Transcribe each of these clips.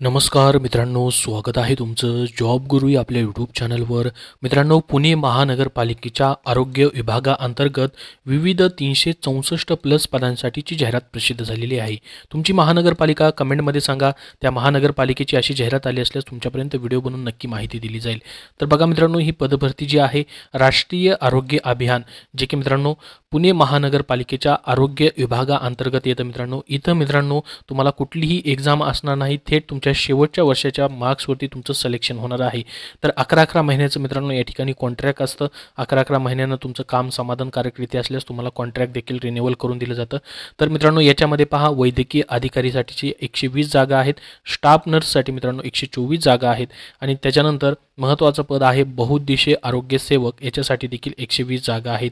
नमस्कार मित्रांनो, स्वागत आहे तुमचं जॉब गुरु या आपल्या यूट्यूब चॅनलवर. मित्रांनो, पुणे महानगरपालिकेच्या आरोग्य विभागाअंतर्गत विविध 364 प्लस पदांसाठीची जाहिरात प्रसिद्ध झालेली आहे. तुमची महानगरपालिका कमेंटमध्ये सांगा. त्या महानगरपालिकेची अशी जाहिरात आली असल्यास तुमच्यापर्यंत व्हिडिओ बनवून नक्की माहिती दिली जाईल. तर बघा मित्रांनो, ही पदभरती जी आहे राष्ट्रीय आरोग्य अभियान, जे की मित्रांनो पुणे महानगरपालिकेच्या आरोग्य विभागाअंतर्गत येतं. इथं मित्रांनो तुम्हाला कुठलीही एक्झाम असणार नाही, थेट तुमच्या शेवटच्या वर्षाच्या मार्क्सवरती तुमचं सिलेक्शन होणार आहे. तर 11 महिन्याचं मित्रांनो या ठिकाणी कॉन्ट्रॅक्ट असतं. 11 महिन्यानं तुमचं काम समाधानकारकरीत्या असल्यास तुम्हाला कॉन्ट्रॅक्ट देखील रिन्युअल करून दिलं जातं. तर मित्रांनो याच्यामध्ये पहा, वैद्यकीय अधिकारीसाठीची 120 जागा आहेत, स्टाफ नर्ससाठी मित्रांनो 124 जागा आहेत आणि त्याच्यानंतर महत्त्वाचं पद आहे बहुउद्देशीय आरोग्य सेवक, याच्यासाठी देखील 120 जागा आहेत.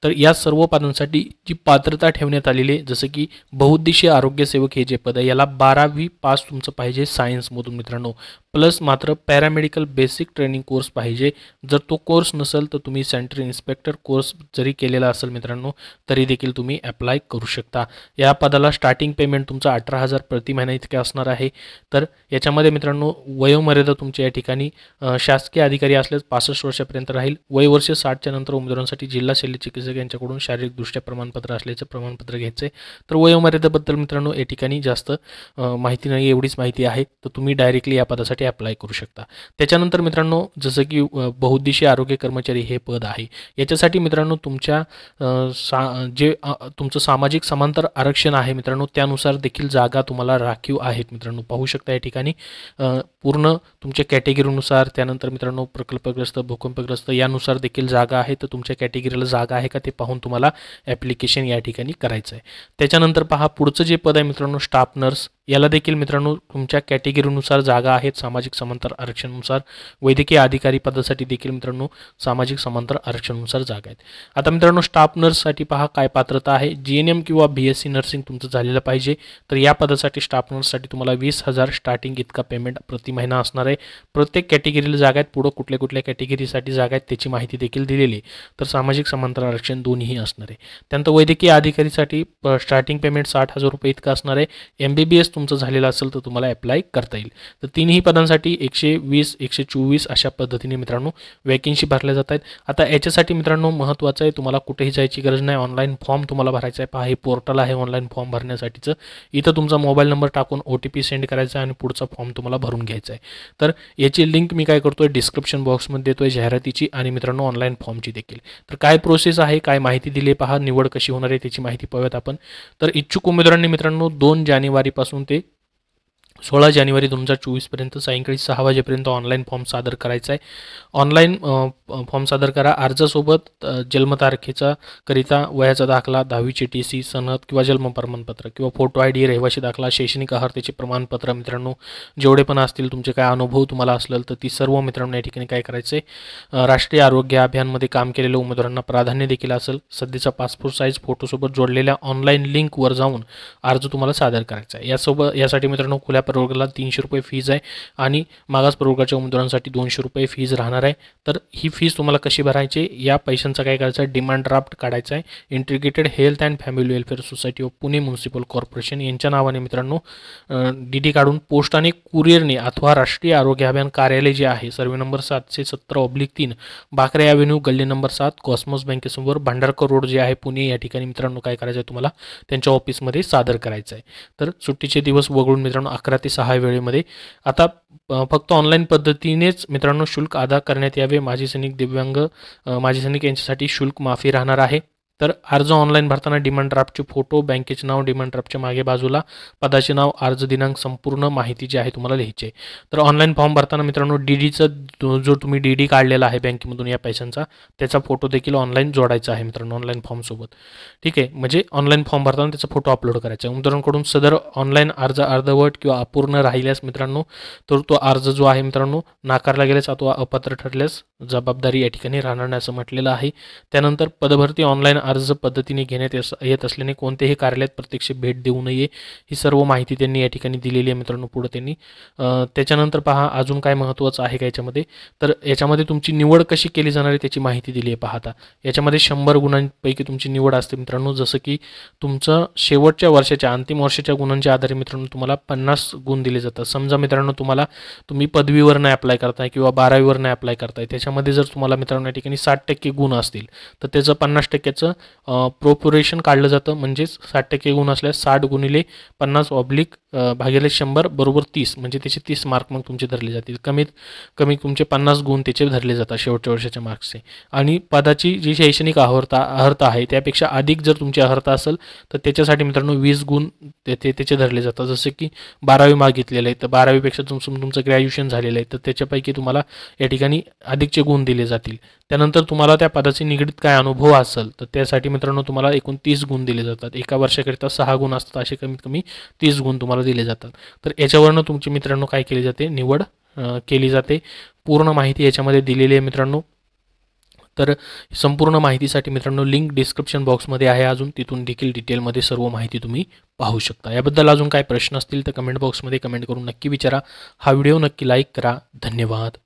तर या सर्व पदांसाठी जी पात्रता ठेवण्यात आलेली आहे, जसं की बहुउद्देशीय आरोग्य सेवक हे जे पद आहे याला 12वी पास तुमचं पाहिजे सायन्समधून मित्रांनो, प्लस मात्र पॅरामेडिकल बेसिक ट्रेनिंग कोर्स पाहिजे. जर तो कोर्स नसेल तर तुम्ही सेंटर इन्स्पेक्टर कोर्स जरी केलेला असेल मित्रांनो तरी देखील तुम्ही अप्लाय करू शकता. या पदाला स्टार्टिंग पेमेंट तुमचं 18,000 प्रति महिना इतके असणार आहे. तर याच्यामध्ये मित्रांनो वयोमर्यादा तुमच्या या ठिकाणी शासकीय अधिकारी असल्यास 65 वर्षापर्यंत राहील. वयवर्ष 60च्या नंतर उमेदवारांसाठी जिल्हा शल्य चिकित्सक यांच्याकडून शारीरिकदृष्ट्या प्रमाणपत्र असल्याचे प्रमाणपत्र घ्यायचे. तर वयोमर्यादेबद्दल मित्रांनो या ठिकाणी जास्त माहिती नाही, एवढीच माहिती आहे. तर तुम्ही डायरेक्टली या पदासाठी अप्लाय करू शकता. त्याच्यानंतर मित्रांनो जसं की बहुउद्देशीय आरोग्य कर्मचारी हे पद आहे, याच्यासाठी मित्रांनो तुमच्या जे तुमचं सामाजिक समांतर आरक्षण आहे मित्रांनो त्यानुसार देखील जागा तुम्हाला राखीव आहेत. मित्रांनो पाहू शकता या ठिकाणी पूर्ण तुमच्या कॅटेगरीनुसार, त्यानंतर मित्रांनो प्रकल्पग्रस्त, भूकंपग्रस्त यानुसार देखील जागा आहे. तर तुमच्या कॅटेगरीला जागा आहे का ते पाहून तुम्हाला ॲप्लिकेशन या ठिकाणी करायचं आहे. त्याच्यानंतर पहा पुढचं जे पद आहे मित्रांनो स्टाफ नर्स, याला देखील मित्रांनो तुमच्या कॅटेगरीनुसार जागा आहेत सामाजिक समांतर आरक्षणानुसार. वैद्यकीय अधिकारी पदासाठी देखील मित्रांनो सामाजिक समांतर आरक्षणानुसार जागा आहेत. आता मित्रांनो स्टाफ नर्ससाठी पहा काय पात्रता आहे. GNM किंवा BSc नर्सिंग तुमचं झालेलं पाहिजे. तर या पदासाठी स्टाफ नर्ससाठी तुम्हाला 20,000 स्टार्टिंग इतका पेमेंट प्रति महिना असणार आहे. प्रत्येक कॅटेगरीला जागा आहेत, पुढं कुठल्या कुठल्या कॅटेगरीसाठी जागा आहेत त्याची माहिती देखील दिलेली आहे. तर सामाजिक समांतर आरक्षण दोन्ही असणार आहे. त्यानंतर वैद्यकीय अधिकारीसाठी स्टार्टिंग पेमेंट 60,000 रुपये इतकं असणार आहे. MBBS तुमचं झालेलं असेल तर तुम्हाला अप्लाय करता येईल. तर तिन्ही पदांसाठी 120, 124 अशा पद्धतीने मित्रांनो वॅकेन्सी भरल्या जात आहेत. आता याच्यासाठी मित्रांनो महत्त्वाचं आहे, तुम्हाला कुठेही जायची गरज नाही. ऑनलाईन फॉर्म तुम्हाला भरायचा आहे. पहा हे पोर्टल आहे ऑनलाईन फॉर्म भरण्यासाठीचं. इथं तुमचा मोबाईल नंबर टाकून OTP सेंड करायचा आहे आणि पुढचा फॉर्म तुम्हाला भरून घ्यायचा आहे. तर याची लिंक मी काय करतोय डिस्क्रिप्शन बॉक्समध्ये देतोय जाहिरातीची आणि मित्रांनो ऑनलाईन फॉर्मची देखील. तर काय प्रोसेस आहे, काय माहिती दिली पहा, निवड कशी होणार आहे त्याची माहिती पाहूयात आपण. तर इच्छुक उमेदवारांनी मित्रांनो 2 जानेवारीपासून ते 16 जानेवारी 2024 पर्यंत सायंकाळी 6 वाजेपर्यंत ऑनलाईन फॉर्म सादर करायचा आहे. ऑनलाईन फॉर्म सादर करा. अर्जासोबत जन्मतारखेचा करिता वयाचा दाखला, 10वीची TC, सनद किंवा जन्म प्रमाणपत्र किंवा फोटो ID, रहिवासी दाखला, शैक्षणिक अर्हतेचे प्रमाणपत्र मित्रांनो जेवढे पण असतील, तुमचे काय अनुभव तुम्हाला असलेल तर ती सर्व मित्रांनो या ठिकाणी काय करायचं आहे, राष्ट्रीय आरोग्य अभियानमध्ये काम केलेल्या उमेदवारांना प्राधान्य देखील असेल. सध्याचा पासपोर्ट साईज फोटोसोबत जोडलेल्या ऑनलाईन लिंकवर जाऊन अर्ज तुम्हाला सादर करायचा आहे. यासाठी मित्रांनो खुल्या प्रवर्गाला 300 रुपये फीज आहे आणि मागास प्रवर्गाच्या उमेदवारांसाठी 200 रुपये फीज राहणार आहे. तर ही फीज तुम्हाला कशी भरायची, या पैशांचा काय करायचं आहे, डिमांड ड्राफ्ट काढायचा आहे. Integrated health and family welfare society of Pune municipal corporation यांच्या नावाने मित्रांनो DD काढून पोस्टाने, कुरिअरने अथवा राष्ट्रीय आरोग्य अभियान कार्यालय जे आहे सर्वे नंबर 717/3 बाकरे ॲव्हेन्यू, गल्ली नंबर 7, कॉस्मॉस बँकेसमोर, भांडारकर रोड जे आहे पुणे, या ठिकाणी मित्रांनो काय करायचं आहे, तुम्हाला त्यांच्या ऑफिसमध्ये सादर करायचं आहे. तर सुट्टीचे दिवस वगळून मित्रांनो 11 ते 6 वेळेमध्ये. आता फक्त ऑनलाईन पद्धतीनेच मित्रांनो शुल्क अदा करण्यात यावे. माजी सैनिक, दिव्यांग माजी सैनिक यांच्यासाठी शुल्क माफी राहणार आहे. तर अर्ज ऑनलाईन भरताना डिमांड ड्राफ्टचे फोटो, बँकेचे नाव डिमांड ड्राफ्टच्या मागे बाजूला, पदाचे नाव, अर्ज दिनांक, संपूर्ण माहिती जी आहे तुम्हाला लिहायची आहे. तर ऑनलाईन फॉर्म भरताना मित्रांनो DDचं जो तुम्ही DD काढलेला आहे बँकेमधून या पैशांचा, त्याचा फोटो देखील ऑनलाईन जोडायचा आहे मित्रांनो ऑनलाईन फॉर्मसोबत. ठीक आहे, म्हणजे ऑनलाईन फॉर्म भरताना त्याचा फोटो अपलोड करायचा आहे. उमेदवारांकडून सदर ऑनलाईन अर्ज अर्धवट किंवा अपूर्ण राहिल्यास मित्रांनो तर तो अर्ज जो आहे मित्रांनो नाकारला गेल्यास अथवा अपात्र ठरल्यास जबाबदारी या ठिकाणी राहणार नाही असं म्हटलेलं आहे. त्यानंतर पदभरती ऑनलाईन अर्ज पद्धतीने घेण्यात येत असल्याने कोणत्याही कार्यालयात प्रत्यक्ष भेट देऊ नये, ही सर्व माहिती त्यांनी या ठिकाणी दिलेली आहे मित्रांनो पुढे त्यांनी. त्याच्यानंतर पहा अजून काय महत्त्वाचं आहे का याच्यामध्ये, तर याच्यामध्ये तुमची निवड कशी केली जाणार आहे त्याची माहिती दिली आहे. पाहता याच्यामध्ये 100 गुणांपैकी तुमची निवड असते मित्रांनो. जसं की तुमचं शेवटच्या वर्षाच्या अंतिम वर्षाच्या गुणांच्या आधारे मित्रांनो तुम्हाला 50 गुण दिले जातात. समजा मित्रांनो तुम्ही पदवीवर नाही अप्लाय करताय किंवा 12वीवर नाही अप्लाय करताय, त्याच्यामध्ये जर तुम्हाला मित्रांनो या ठिकाणी 60% गुण असतील तर त्याचं 50%चं प्रोपोरेशन काढलं जातं. म्हणजेच 60% गुण असल्यास 60 गुणिले 50 ऑब्लिक भागिले 100 बरोबर 30, म्हणजे त्याचे 30 मार्क मग तुमचे धरले जातील. कमीत कमी तुमचे 50 गुण त्याचे धरले जातात शेवटच्या वर्षाच्या मार्क्सचे. आणि पदाची जी शैक्षणिक अर्हता आहे त्यापेक्षा अधिक जर तुमची अर्हता असेल तर त्याच्यासाठी मित्रांनो 20 गुण त्याचे धरले जातात. जसे की 12वी मागितलेलं आहे तर 12वीपेक्षा तुमचं ग्रॅज्युएशन झालेलं आहे तर त्याच्यापैकी तुम्हाला या ठिकाणी अधिकचे गुण दिले जातील. त्यानंतर तुम्हाला त्या पदाची निगडीत काय अनुभव असेल तर त्यासाठी मित्रांनो तुम्हाला एकूण 30 गुण दिले जातात. एका वर्षाकरिता 6 गुण असतात, असे कमीत कमी 30 गुण तुम्हाला दिले जातात. तर याच्यावरनं तुमची मित्रांनो काय केली जाते, निवड केली जाते. पूर्ण माहिती याच्यामध्ये दिलेली आहे मित्रांनो. तर संपूर्ण माहितीसाठी मित्रांनो लिंक डिस्क्रिप्शन बॉक्समध्ये आहे, अजून तिथून देखील डिटेलमध्ये सर्व माहिती तुम्ही पाहू शकता. याबद्दल अजून काय प्रश्न असतील तर कमेंट बॉक्समध्ये कमेंट करून नक्की विचारा. हा व्हिडिओ नक्की लाईक करा. धन्यवाद.